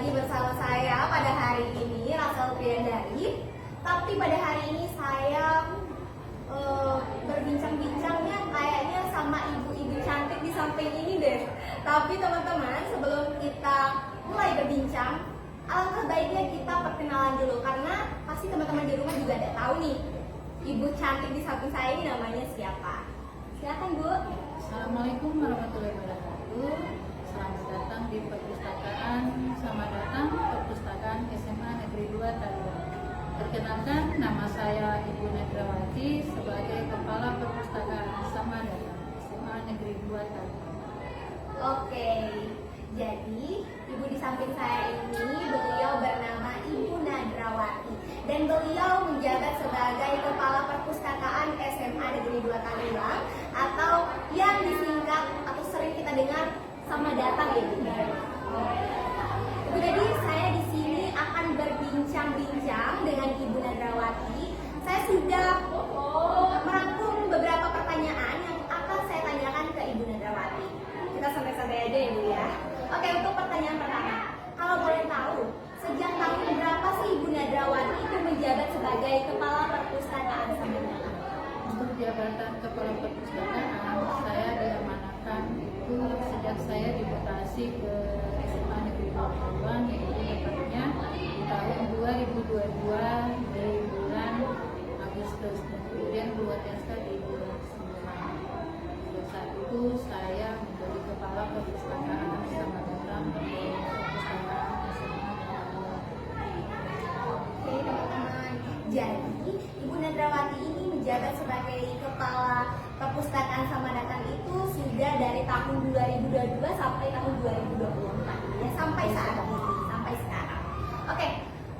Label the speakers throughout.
Speaker 1: lagi bersama saya pada hari ini, Rasel Triandari. Tapi pada hari ini saya berbincang-bincangnya kayaknya sama ibu-ibu cantik di samping ini deh. Tapi teman-teman, sebelum kita mulai berbincang, alangkah baiknya kita perkenalan dulu, karena pasti teman-teman di rumah juga ada tahu nih ibu cantik di samping saya ini namanya siapa. Silakan Bu.
Speaker 2: Assalamualaikum warahmatullahi wabarakatuh. Selamat datang di perpustakaan. Selamat datang perpustakaan SMA Negeri 2 Taliwang. Perkenalkan, nama saya Ibu Nedrawati sebagai Kepala Perpustakaan Selamat Datang SMA Negeri 2 Taliwang.
Speaker 1: Oke, jadi ibu di samping saya ini beliau bernama Ibu Nadrawati dan beliau menjabat sebagai Kepala Perpustakaan SMA Negeri 2 Taliwang atau yang disingkat atau sering kita dengar Sama Datang ya Bu. Ibu, jadi saya di sini akan berbincang-bincang dengan Ibu Nadrawati. Saya sudah merangkum beberapa pertanyaan yang akan saya tanyakan ke Ibu Nadrawati. Kita santai-santai aja ya Bu ya. Oke, untuk pertanyaan pertama, kalau boleh tahu, sejak tahun berapa sih Ibu Nadrawati itu menjabat sebagai Kepala Perpustakaan Sama Datang?
Speaker 2: Untuk jabatan Kepala Perpustakaan, saya diamanahkan itu sejak saya dimutasi ke SMA Negeri 2 Taliwang, yaitu tepatnya di tahun 2022 di bulan Agustus, dan kemudian keluar SK di bulan 9. Sejak saat itu saya menjadi Kepala Perpustakaan Sama Datang di Perpustakaan SMA Taliwang.
Speaker 1: Oke teman-teman, jadi Ibu Nadrawati ini menjabat sebagai Kepala Perpustakaan Sama Datang itu sudah dari tahun 2022 sampai tahun 2024 ya, sampai saat ini, sampai sekarang. Oke,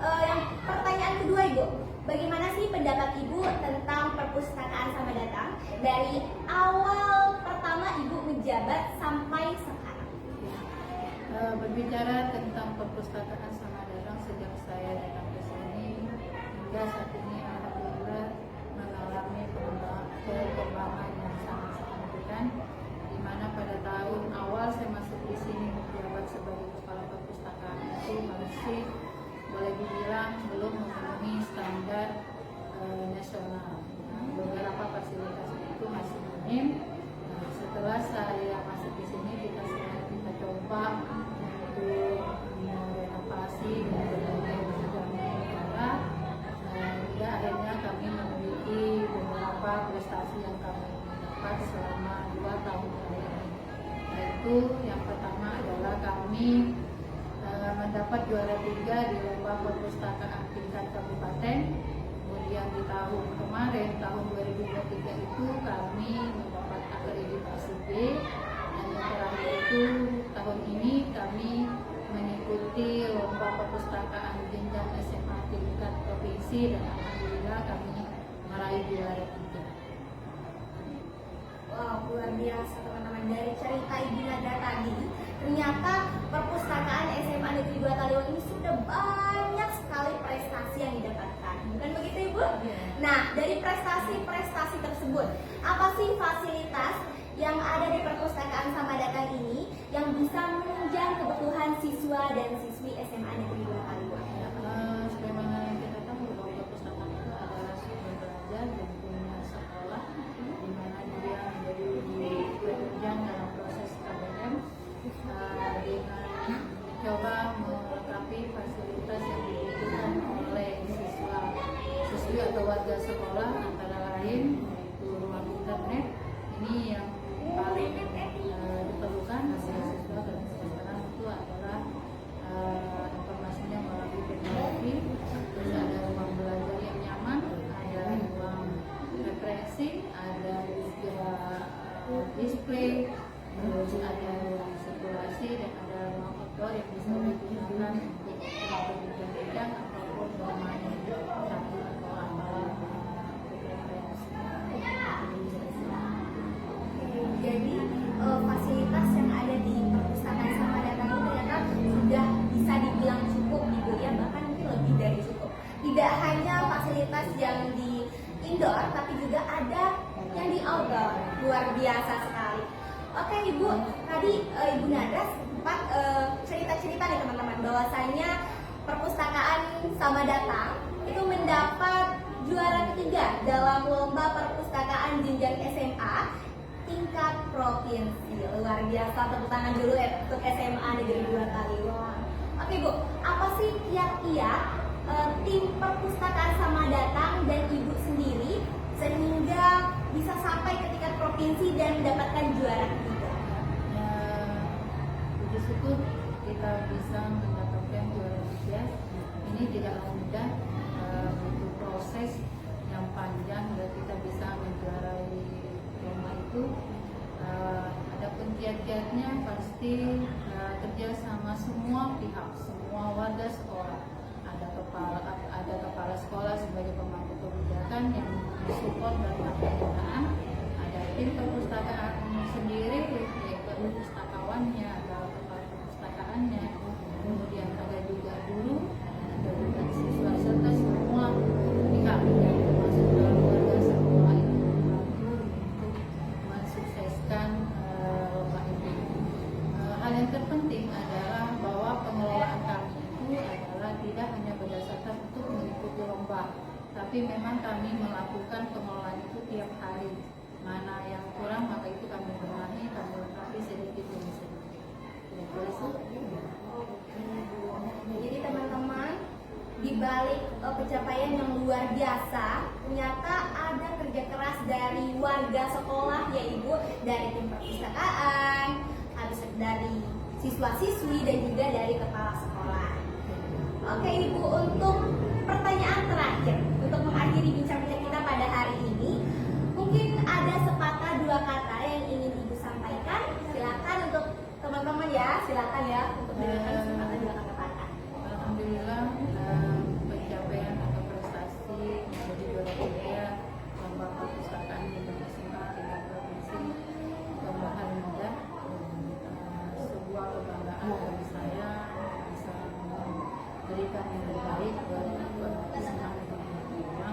Speaker 1: yang pertanyaan kedua Ibu, bagaimana sih pendapat Ibu tentang Perpustakaan Sama Datang dari awal pertama Ibu menjabat sampai sekarang?
Speaker 2: Berbicara tentang Perpustakaan Sama Datang sejak saya datang ke sini hingga saat ini, alhamdulillah mengalami perkembangan yang sangat signifikan, di mana pada tahun awal saya masuk di sini menjabat sebagai Kepala Perpustakaan itu masih boleh dibilang belum memenuhi standar nasional. Beberapa fasilitas itu masih minim. Setelah saya masuk di sini, kita coba untuk merenovasi dan berbagai macam negara, hingga akhirnya kami memiliki beberapa prestasi yang kami dapat selama 2 tahun terakhir. Yaitu yang pertama adalah kami mendapat juara 3 di lomba perpustakaan tingkat kabupaten. Kemudian di tahun kemarin, tahun 2023 itu kami mendapat akreditasi B, dan yang terakhir itu tahun ini kami mengikuti lomba perpustakaan jenjang SMA tingkat provinsi, dan alhamdulillah kami meraih juara 3.
Speaker 1: Wow, luar biasa teman-teman. Dari cerita Ibu Nadra tadi, ternyata Perpustakaan SMA Negeri 2 Taliwang ini sudah banyak sekali prestasi yang didapatkan. Bukan begitu Ibu? Nah, dari prestasi-prestasi tersebut, apa sih fasilitas yang ada di Perpustakaan Sama Datang ini yang bisa menunjang kebutuhan siswa dan siswi SMA Negeri 2 Taliwang?
Speaker 2: Sebagaimana yang kita tahu bahwa perpustakaan itu adalah sumber belajar dan punya sekolah, di mana dia menjadi penunjang dalam proses KBM, dengan mencoba melengkapi fasilitas yang dibutuhkan oleh siswi atau warga sekolah, antara lain yaitu ruang internet. Ini yang paling diperlukan oleh siswa dan sekarang itu adalah informasinya melalui teknologi. Terus ada ruang belajar yang nyaman, ada ruang referensi, ada juga display, terus ada ruang sirkulasi, dan ada ruang outdoor yang bisa digunakan untuk bincang-bincang ataupun bermain satu atau apalah referensi.
Speaker 1: Jadi fasilitas yang ada di Perpustakaan Sama Datang itu ternyata sudah bisa dibilang cukup Ibu ya, bahkan mungkin lebih dari cukup. Tidak hanya fasilitas yang di indoor, tapi juga ada yang di outdoor. Luar biasa sekali. Oke Ibu, tadi Ibu Nadra sempat cerita-cerita nih teman-teman bahwa bahwasanya perpustakaan Sama Datang itu mendapat juara ketiga dalam lomba perpustakaan jenjang SMA tingkat provinsi. Luar biasa, tepuk tangan dulu ya untuk SMA Negeri 2 Taliwang. Oke Bu, apa sih kiat-kiat tim perpustakaan Sama Datang dan Ibu sendiri sehingga bisa sampai ke tingkat provinsi dan mendapatkan juara ketiga?
Speaker 2: Puji syukur kita bisa mendapatkan juara ketiga. Ini tidaklah mudah, butuh proses yang panjang dan kita bisa menjuarai lomba itu. Adapun kiat-kiatnya pasti kerja sama semua pihak, semua warga sekolah. Ada kepala sekolah sebagai pemangku kebijakan yang mensupport dalam pembinaan. Ada tim perpustakaan sendiri, yaitu pustakawannya, ada kepala perpustakaannya. Kemudian ada juga guru, ada juga siswa serta semua pihak yang termasuk dalam warga sekolah itu membantu untuk mensukseskan lomba ini. Hal yang terpenting adalah bahwa pengelolaan kami itu adalah tidak hanya berdasarkan untuk mengikuti lomba, tapi memang kami melakukan pengelolaan itu tiap hari. Mana yang kurang maka itu kami benahi, kami lengkapi sedikit demi sedikit.
Speaker 1: Jadi teman-teman, di balik pencapaian yang luar biasa, ternyata ada kerja keras dari warga sekolah, ya Ibu, dari tim perpustakaan, habis dari siswa-siswi dan juga dari kepala sekolah. Oke Ibu, untuk pertanyaan terakhir untuk mengakhiri bincang-bincang kita pada hari ini, mungkin ada sepatah dua kata yang ingin Ibu sampaikan. Silakan untuk teman-teman ya, silakan ya untuk memberikan sepatah dua kata.
Speaker 2: Alhamdulillah, pencapaian atau prestasi menjadi juara ketiga lomba perpustakaan di SMA tingkat provinsi bukan hal mudah. Sebuah kebanggaan bagi saya bisa memberikan yang terbaik buat SMA Negeri 2.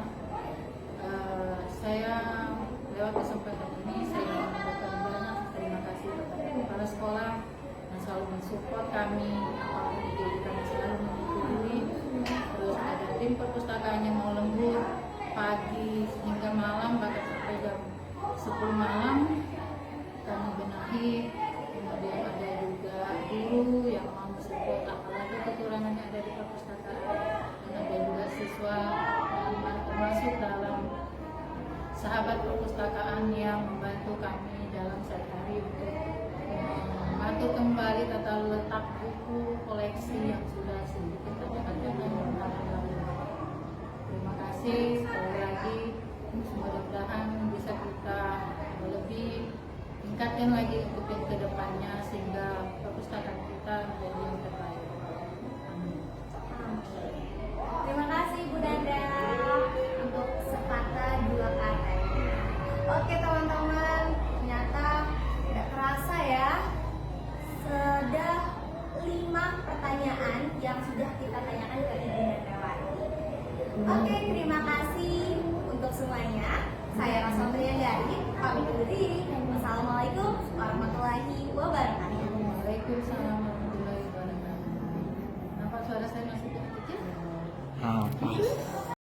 Speaker 2: Saya lewat kesempatan ini saya mengucapkan banyak terima kasih kepada kepala sekolah yang selalu mensupport kami, apapun itu kami selalu menyetujui. Terus ada tim perpustakaan yang mau lembur pagi hingga malam, bahkan sampai jam 10 malam kami benahi. Kemudian ada juga guru yang mau mensupport apalagi kekurangan yang ada di perpustakaan, dan ada juga siswa yang termasuk dalam sahabat perpustakaan yang membantu kami dalam sehari-hari untuk mengatur kembali tata letak buku koleksi yang sudah sedikit acak-acakan yang lalu. Terima kasih sekali lagi, mudah-mudahan bisa kita lebih tingkatkan lagi untuk yang kedepannya sehingga perpustakaan kita menjadi yang terbaik. Amin.
Speaker 1: Terima kasih Bu Danda untuk sepatah dua katanya. Oke teman-teman, ternyata tidak terasa ya, sudah 5 pertanyaan yang sudah kita tanyakan ke Ibu Nandrawati. Oke, terima kasih untuk semuanya. Saya Rasa Triandari, pamit undur diri. Wassalamualaikum warahmatullahi wabarakatuh.
Speaker 2: Waalaikumsalam warahmatullahi wabarakatuh. Nampak suara saya masih kecil?
Speaker 3: Pas.